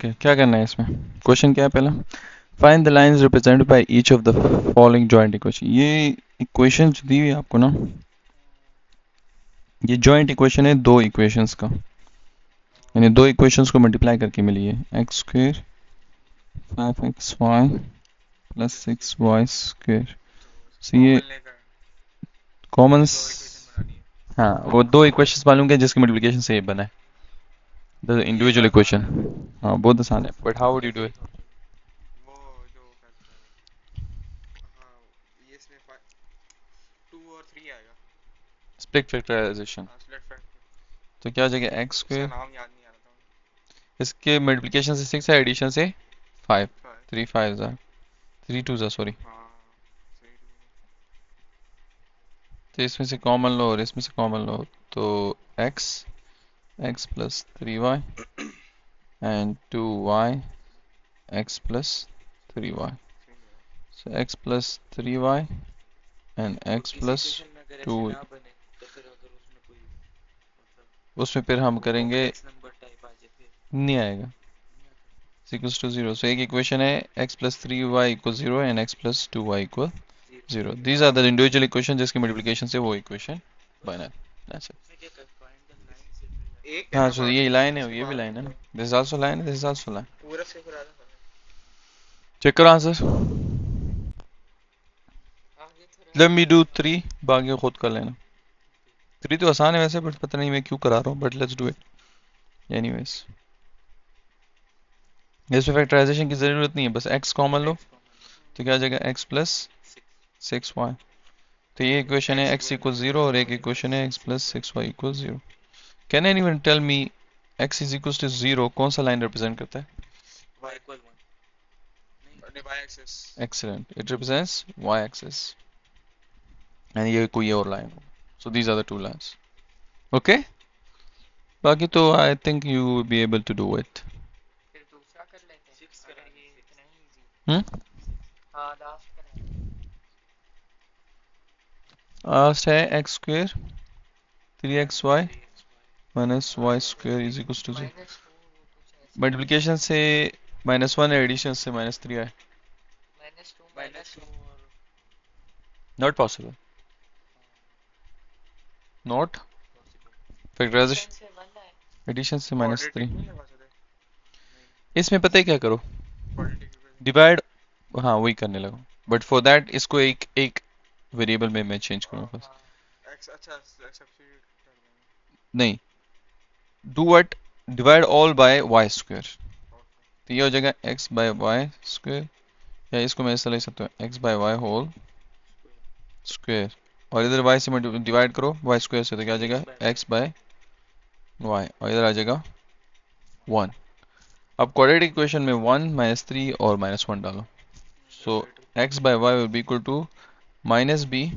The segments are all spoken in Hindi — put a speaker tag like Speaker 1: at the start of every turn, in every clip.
Speaker 1: ओके क्या करना है इसमें? क्वेश्चन क्या है पहला? Find the lines represented by each of the following joint equation. ये इक्वेशन दी हुई है आपको ना, ये जॉइंट इक्वेशन है दो इक्वेशंस का, यानी दो इक्वेशंस को मल्टीप्लाई करके मिली है। X square 5xy plus 6y square. So ये कॉमन, हाँ वो दो इक्वेशंस मालूम है जिसकी मल्टीप्लिकेशन से ये बना है द इंडिविजुअल इक्वेशन। हाँ बहुत आसान है, but how would you do it? Split factorization. तो क्या हो जाएगा एक्स स्क्वेयर, इसके मल्टीप्लिकेशन से 6 है, एडिशन से 5, 3 5 ज़ा 3 2 ज़ा सॉरी। तो इसमें से कॉमन लो और इसमें से कॉमन लो, तो x x plus 3y and 2y x plus 3y। So x plus 3y and x plus 2, उसमें फिर हम करेंगे, नहीं आएगा इक्वल्स टू 0। सो एक इक्वेशन है x plus 3y equal 0 and x plus 2y equal 0। These are the individual equation जिसकी मल्टीप्लिकेशन से वो इक्वेशन बना है। That's it. हाँ सो ये लाइन है, ये भी लाइन है ना, this is also line, this is also line. Check करो आंसर। लेट मी डू 3, बाकी खुद कर लेना। 3 तो आसान है वैसे, बट पता नहीं मैं क्यों करा रहा हूँ, but let's do it anyways. इसमें फैक्टराइजेशन की जरूरत नहीं है, बस x कॉमन लो तो क्या आ जाएगा x प्लस 6y। तो ये इक्वेशन है x इक्वल 0 और एक इक्वेशन है x plus 6y equal 0। Can anyone tell me x is equal to 0 कौन सा लाइन रिप्रेजेंट करता है? Excellent. It represents y-axis. And ये कोई और लाइन हो। So these are the two lines. Okay? बाकी तो I think you will be able to do it. Hmm? Last है x square 3xy minus y square is equals to 0. Multiplication से -1 है, एडिशन से -3 है। Not possible. Not factorization, addition से -3। इसमें पता है क्या करो, डिवाइड, हाँ वही करने लगो, बट फॉर दैट इसको एक एक वेरिएबल में मैं चेंज करूँगा बस। नहीं, do what, divide all by y square. तो ये हो जाएगा x बाय वाई स्क्वायर, या इसको मैं ऐसा लिख सकता हूँ x by y whole square, और इधर y से डिवाइड करो वाई स्क्वायर से, तो क्या आ जाएगा x बाय वाई, और इधर आ जाएगा 1। अब क्वाड्रेटिक इक्वेशन में 1 -3 और -1 डालो, so x by y will be equal to -b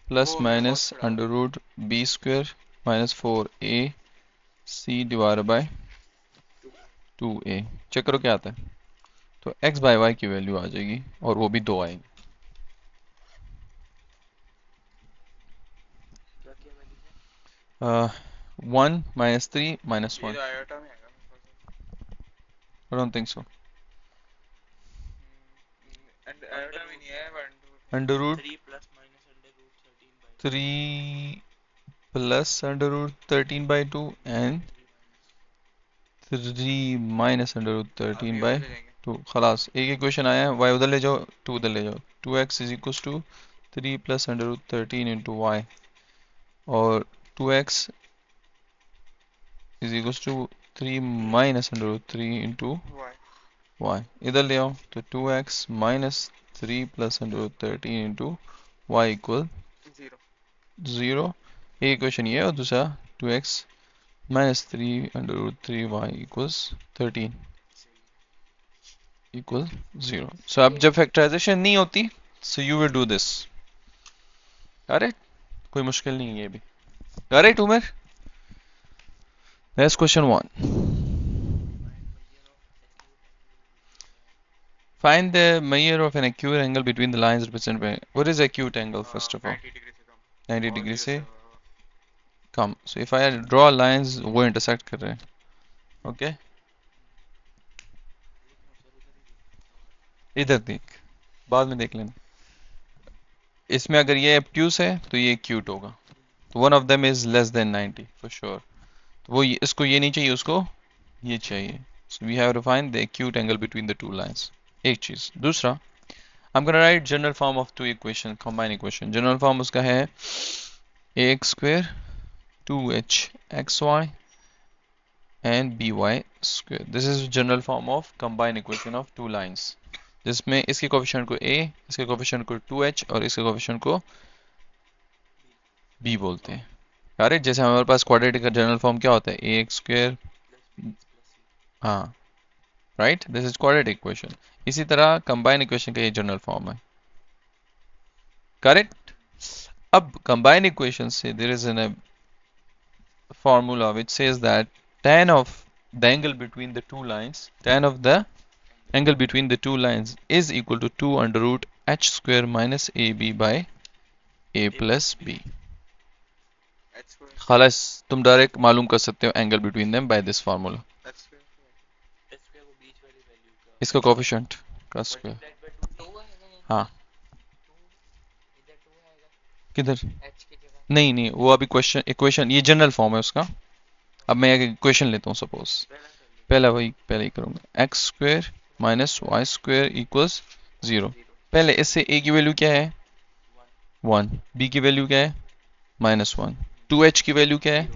Speaker 1: plus minus under root b square -4ac divide by 2a। Check करो क्या आता है, तो x बाय वाई की वैल्यू आ जाएगी और वो भी 2 आएगी। 1 -3 -1, I don't think so। Under root 3 plus under root 13 by 2 and 3 minus under root 13 by 2। खलास एक इक्वेशन आया है, y उधर ले जाओ 2 उधर ले जाओ, 2x is equal to 3 plus under root 13 into y, और 2x is equal to 3 minus under root 3 into y. इधर ले आओ तो 2x minus 3 plus under root 13 into y equal 0। एक इक्वेशन ये है और दूसरा 2x minus 3 under root 3y equals 13 equal 0। So अब जब फैक्टराइजेशन नहीं होती, so you will do this। अरे कोई मुश्किल नहीं है ये भी। अरे Umar, next question 1। Find the measure of an acute angle between the lines represented by, what is acute angle first of all? 90 degree से कम। So if I draw lines वो intersect कर रहे हैं, okay? इधर देख, बाद में देख लेना। इसमें अगर ये obtuse है तो ये acute होगा, तो one of them is less than 90 for sure. तो वो इसको ये नहीं चाहिए, उसको ये चाहिए। So we have to find the acute angle between the two lines. एक चीज। दूसरा, I'm gonna write general form of two equation, combined equation. General form उसका है ax square 2h xy and by square. This is general form of combined equation of two lines. जिसमें इसके कोफिशिएंट को a, इसके कोफिशिएंट को 2h और इसके कोफिशिएंट को b बोलते हैं। अरे जैसे हमारे पास क्वाड्रेटिक का जनरल फॉर्म क्या होता है, ax square, हाँ right, this is quadratic equation. इसी तरह कंबाइन इक्वेशन का ये जनरल फॉर्म है, करेक्ट। अब कंबाइन इक्वेशन से there is an formula which says that tan of the angle between the two lines, tan of the angle between the two lines is equal to 2 under root h square minus ab by a plus b. खालास तुम डायरेक्ट मालूम कर सकते हो angle between them by this formula. इसका कोफिशिएंट का स्क्वायर, हाँ किधर, नहीं नहीं वो अभी क्वेश्चन इक्वेशन, ये जनरल फॉर्म है उसका। अब मैं एक इक्वेशन लेता हूँ, सपोज पहले ही करूंगा, x square minus y square equals 0। पहले इससे a की वैल्यू क्या है 1, b की वैल्यू क्या है -1, 2h की वैल्यू क्या है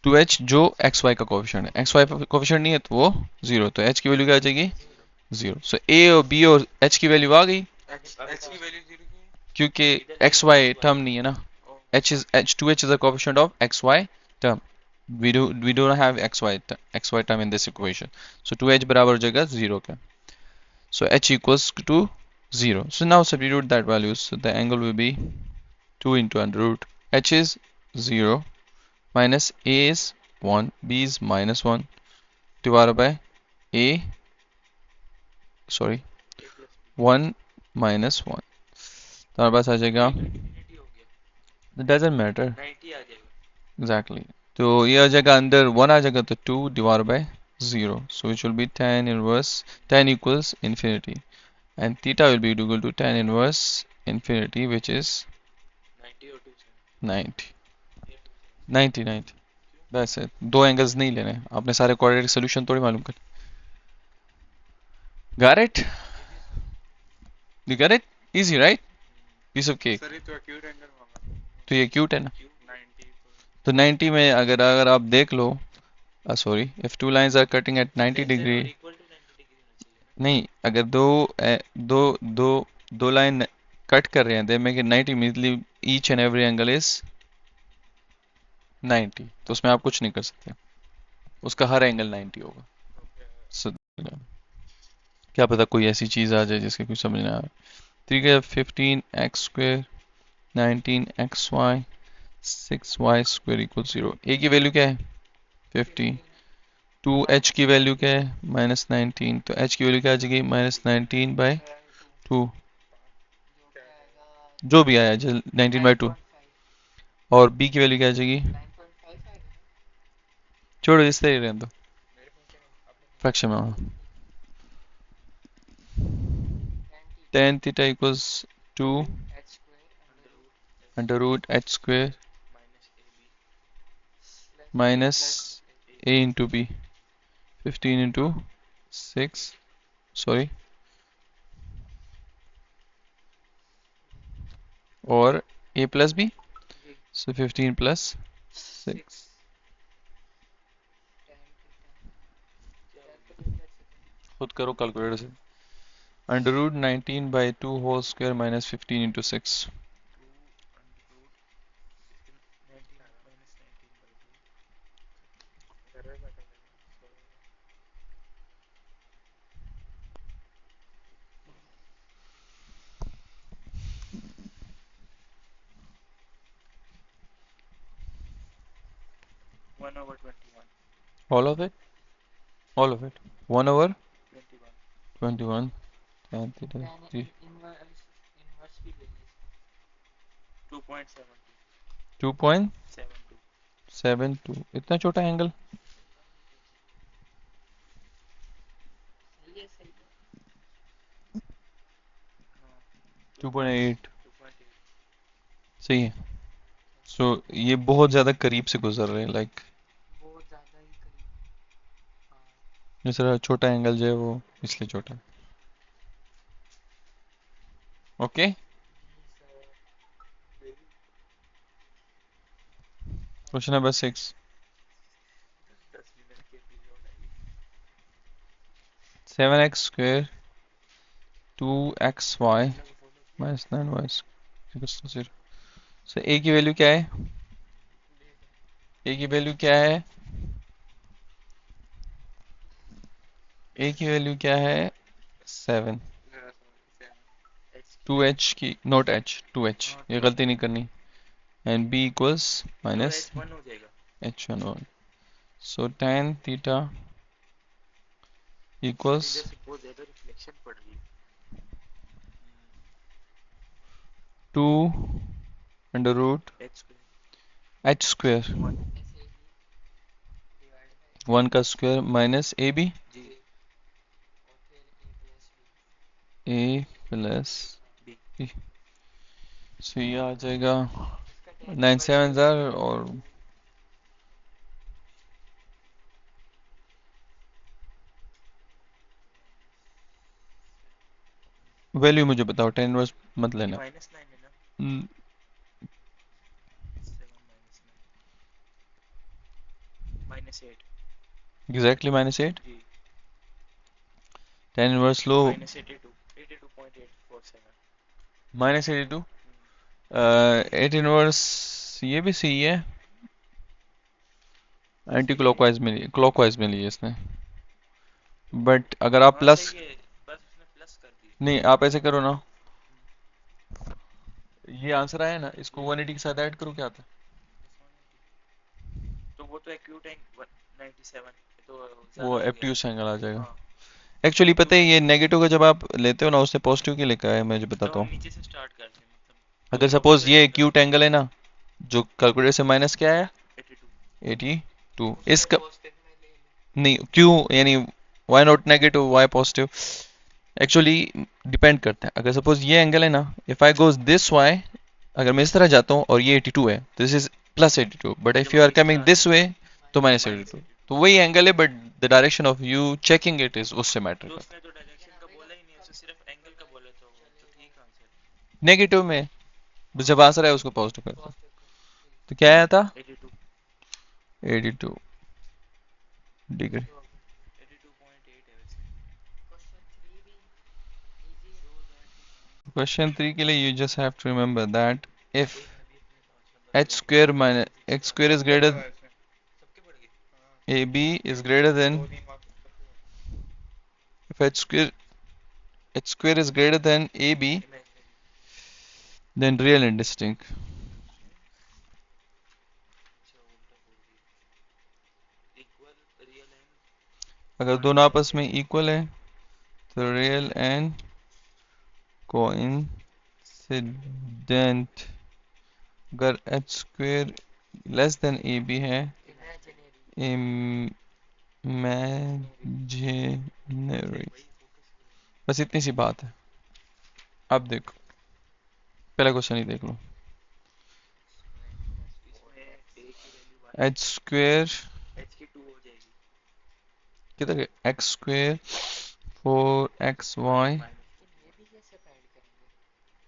Speaker 1: 2h जो xy का कोफिशिएंट है, xy का कोफिशिएंट नहीं है तो वो 0, तो h की वैल्यू क्या आ जाएगी 0। सो a और b और h की वैल्यू आ गई, क्योंकि xy टर्म नहीं है ना, h2h is a coefficient of xy term. We don't have xy term in this equation, so 2h बराबर हो जाएगा 0 का, so h equals to 0. So now substitute that value, so the angle will be 2 into under root h is 0 minus a is 1, b is -1 divided by a, sorry 1 minus 1, तो हमारे पास आ जाएगा, it doesn't matter exactly, तो ये आ जाएगा अंदर 1 आ जाएगा तो 2 divided by 0, so which will be tan inverse, tan equals infinity, and theta will be equal to tan inverse infinity, which is 90 90 90। That's it, दो एंगल्स नहीं लेने, आपने सारे क्वाड्रेटिक सोल्यूशन थोड़ी मालूम कर। Got it? You got it? Easy, right? Piece of cake. तो ये क्यूट है ना, तो 90 में अगर आप देख लो, sorry, if two lines are cutting at 90 degree, नहीं अगर दो लाइन कट कर रहे हैं, they make it 90, meanly each and every angle is 90, तो उसमें आप कुछ नहीं कर सकते, उसका हर एंगल 90 होगा। so, क्या पता कोई ऐसी चीज आ जाए जिसके कुछ समझ ना आए। ठीक है, 15x square 19xy 6y square equal 0। a की वैल्यू क्या है 50, 2h की वैल्यू क्या है -19, तो h की वैल्यू क्या आ जाएगी -19/2, जो भी आया 19/2, और b की वैल्यू क्या आ जाएगी, छोड़ो इस तरह ही रहने दो, फ्रैक्शन में, tan theta equals 2 under root h square minus a into b, 15 into 6, sorry, और a plus b, so 15 plus 6, खुद करो कैलकुलेटर से, under root 19/2 whole square minus 15 into 6, all of it, 1 over 21 tan theta 2.72, इतना छोटा एंगल, 2.8 सही है। सो ये बहुत ज्यादा करीब से गुजर रहे हैं, लाइक जिस तरह छोटा एंगल जो है वो इसलिए छोटा है। Okay, question number 6। 7x² 2xy minus 9y equals to 0। So a की वैल्यू क्या है? a की वैल्यू क्या है? a की वैल्यू क्या है? 7। 2h की, नॉट h, 2h, ये गलती नहीं करनी। And b equals minus h1 so tan theta equals 2 under root h square 1 का square minus a b a plus b। So ये आ जाएगा 9 7 और वैल्यू मुझे बताओ, 10 इनवर्स मत लेना। एग्जैक्टली -8। 10 इनवर्स लो, -82। 8 इनवर्स ये भी सही है, एंटी क्लॉकवाइज में लिए इसने। बट अगर आप प्लस, नहीं आप ऐसे करो ना, ये आंसर आया ना, इसको 180 के साथ ऐड करो, क्या आता है? वो एब्ट्यूस एंगल आ जाएगा। एक्चुअली पता है ये नेगेटिव का जब आप लेते हो ना, उससे पॉजिटिव के लिखा है, मैं जो बताता हूँ। अगर सपोज ये एक्यूट एंगल है ना, जो कैलकुलेटर से माइनस क्या है, 82, इसका नहीं क्यों, यानी why not negative why positive, actually depend करता है। अगर सपोज ये एंगल है ना, if I goes this y, अगर मैं इस तरह जाता हूँ और ये 82 है, this is +82, but if you are coming this way तो -82। तो वही एंगल है, but the direction of you checking it is उससे मैटर करता है। नेगेटिव में जब आंसर है उसको पॉजिटिव करता है। तो क्या आया था? 82 डिग्री। क्वेश्चन 3 के लिए you just have to remember that if h square minus x square is greater, ab is greater than, if h square is greater than ab, then real and distinct। अगर दोनों आपस में इक्वल है तो रियल एंड कोइंसिडेंट। अगर h square less than ab है, इमेजिनरी। बस इतनी सी बात है। अब देखो, पहला क्वेश्चन ही देख लो। h स्क्वेयर किधर है? x स्क्वेयर 4xy,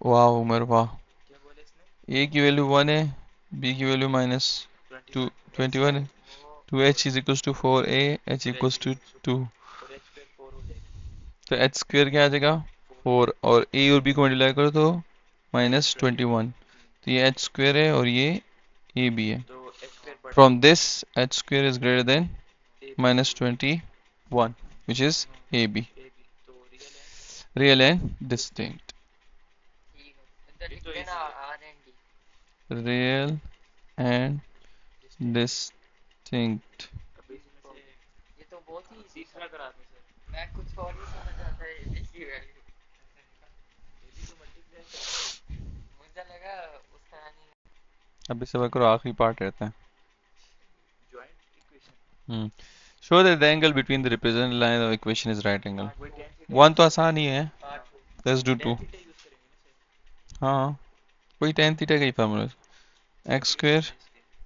Speaker 1: वाह उमर वाह। a की वैल्यू 1 है, b की वैल्यू -21 है, 2h is equals to 4a, h equals to 2। तो h स्क्वेयर क्या आ जाएगा? 4, और a और b को मल्टीप्लाई करो तो -21। तो ये h स्क्वेयर है और ये a b है। From this h square is greater than -21 which is ab, real and distinct। real and distinct। अभी सब करो, आखिरी पार्ट रहता है। show that the angle between the represented line of equation is right angle। 1 तो आसान ही है, let's do 2। हाँ, कोई tan थीटा का ही formula, x square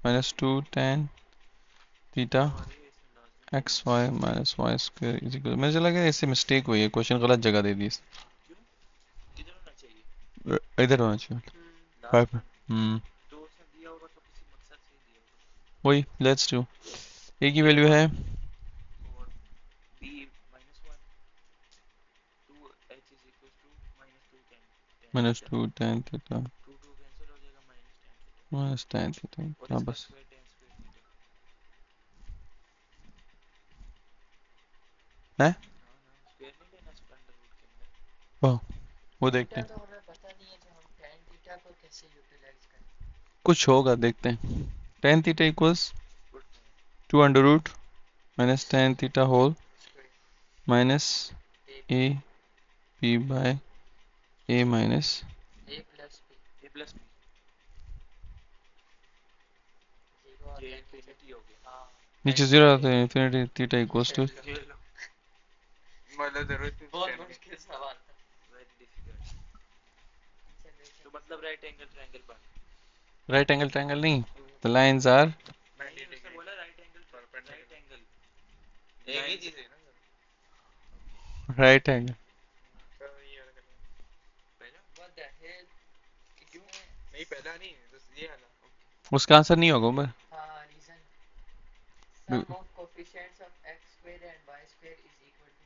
Speaker 1: minus 2 tan theta x y minus y square is equal, मुझे लगा इससे मिस्टेक हुई है, क्वेश्चन गलत जगह दे दी इधर होना चाहिए। फाइव। वही लेट्स डू, ए की वैल्यू है minus 2 tan theta minus tan theta, हाँ बस है। वाह, वो देखते हैं, कुछ होगा देखते हैं। tan theta equals 2 under root minus tan theta whole minus A P by A minus नीचे जीरो आता है, infinity theta equals to right angle triangle नहीं, the lines are right angle. उसका आंसर नहीं होगा उमर,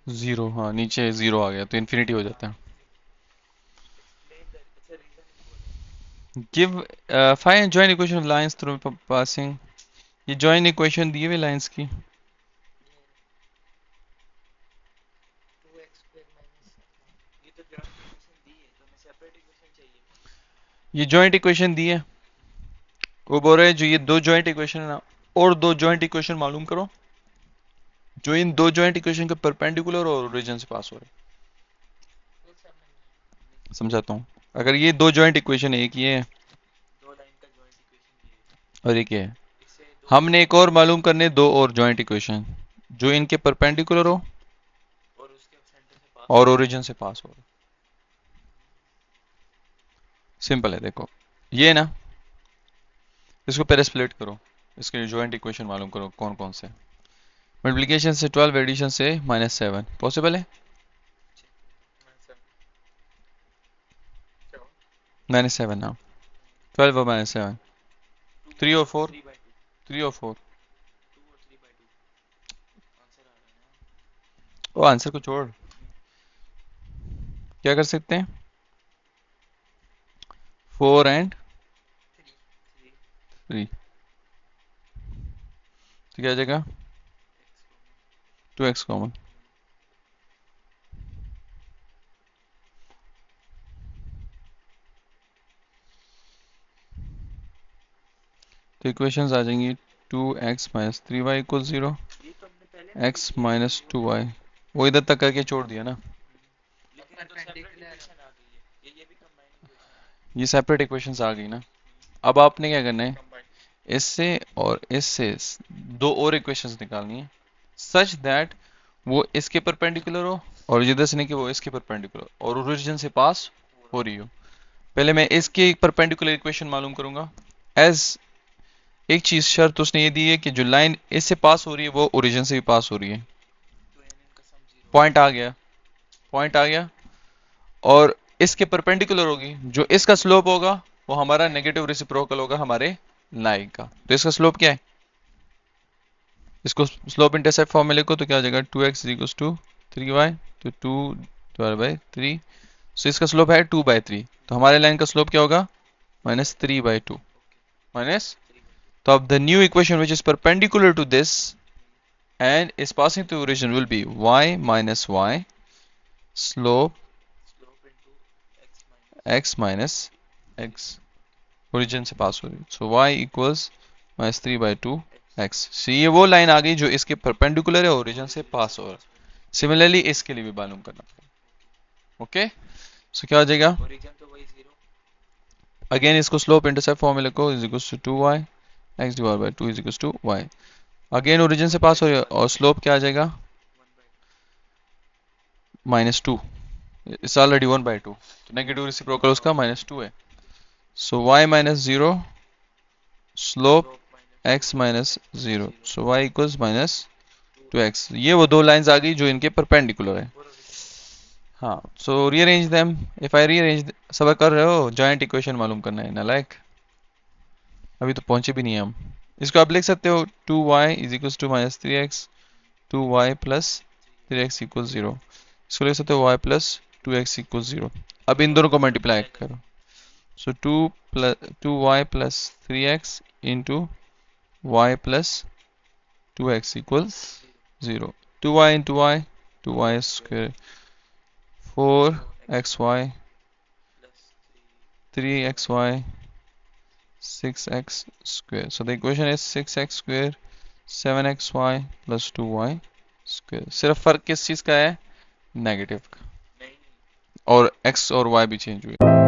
Speaker 1: जीरो, हाँ नीचे जीरो आ गया तो इन्फिनिटी हो जाता है। Give find joint equation of lines through passing, ये जॉइंट इक्वेशन दिए हुए लाइंस की, ये जॉइंट इक्वेशन दी है, वो बोल रहे हैं जो ये दो जॉइंट इक्वेशन है ना, और दो जॉइंट इक्वेशन मालूम करो जो इन दो जॉइंट इक्वेशन के परपेंडिकुलर और ओरिजिन से पास हो रहे हैं। समझाता हूँ, अगर ये दो जॉइंट इक्वेशन, एक ये है और एक ये है, हमने एक और मालूम करने दो और जॉइंट इक्वेशन जो इनके परपेंडिकुलर हो और ओरिजिन से पास हो। सिंपल है, देखो ये ना, इसको पहले स्प्लिट करो, इसके जॉइंट इक्वेशन मालूम करो कौन कौन से। मल्टीप्लिकेशन से 12, एडिशन से -7 पॉसिबल है, -7 ना, 12 और -7, 3 और 4, 3 और 4, वो आंसर को छोड़, क्या कर सकते हैं, 4 एंड 3, तो क्या आ जाएगा 2x कॉमन, तो इक्वेशंस आ जाएंगी 2x minus 3y equal 0, x minus 2y, वो इधर तक करके छोड़ दिया ना, ये सेपरेट इक्वेशंस आ गई ना। अब आपने क्या करना है, इससे और इससे दो और इक्वेशंस निकालनी है सच दैट वो इसके परपेंडिकुलर हो और इधर से नहीं कि वो इसके परपेंडिकुलर और ओरिजिन से पास हो रही हो। पहले मैं इसकी परपेंडिकुलर इक्वेशन मालूम करूंगा, एज एक चीज शर्त उसने ये दी है कि जो लाइन इससे पास हो रही है वो ओरिजिन से भी पास हो रही है। पॉइंट आ गया, पॉइंट आ गया, और इसके परपेंडिकुलर होगी, जो इसका स्लोप होगा वो हमारा नेगेटिव रेसिप्रोकल होगा हमारे लाइन का। तो इसका स्लोप क्या है, इसको स्लोप इंटरसेप्ट फॉर्म में लिखो तो क्या हो जाएगा 2x इक्वल्स टू 3y, तो 2 डिवाइड बाई 3, सो इसका स्लोप है 2/3, तो हमारे लाइन का स्लोप क्या होगा -3/2 माइनस। तो अब the new equation which is perpendicular to this and is passing through origin will be y minus y slope x minus x, origin से पास हो रही है, so y equals -3/2 x। so ये वो लाइन आ गई जो इसके परपेंडिकुलर है, ओरिजिन से पास हो रहा है। सिमिलरली इसके लिए भी मालूम करना पड़ेगा। ओके, सो क्या हो जाएगा, अगेन इसको स्लोप इंटरसेप्ट फॉर्म में लिखो, is equals to 2y x divide by 2 is equals to y, again origin से पास हो रही है और स्लोप क्या आ जाएगा -2, इट्स ऑलरेडी 1/2, तो नेगेटिव रेसिप्रोकल उसका -2 है। सो y minus 0, slope x minus 0, सो y इक्वल्स -2x। ये वो दो लाइंस आ गई जो इनके परपेंडिकुलर है। हाँ, so rearrange them. If I rearrange, सब कर रहे हो, जॉइंट इक्वेशन मालूम करना है ना, लाइक अभी तो पहुंचे भी नहीं हम। इसको आप लिख सकते हो 2y is equal to -3x, 2y plus 3x equal 0। इसको लिख सकते हो y प्लस 2x इक्वल 0। अब इन दोनों को मल्टीप्लाई करो, सो 2y plus 3x into y plus 2x equal 0। 2y into y, 2y square, 4xy, 3xy, 6x square. So the equation is 6x square 7xy plus 2y square. सिर्फ फर्क किस चीज का है? नेगेटिव का, और x और y भी चेंज हुए।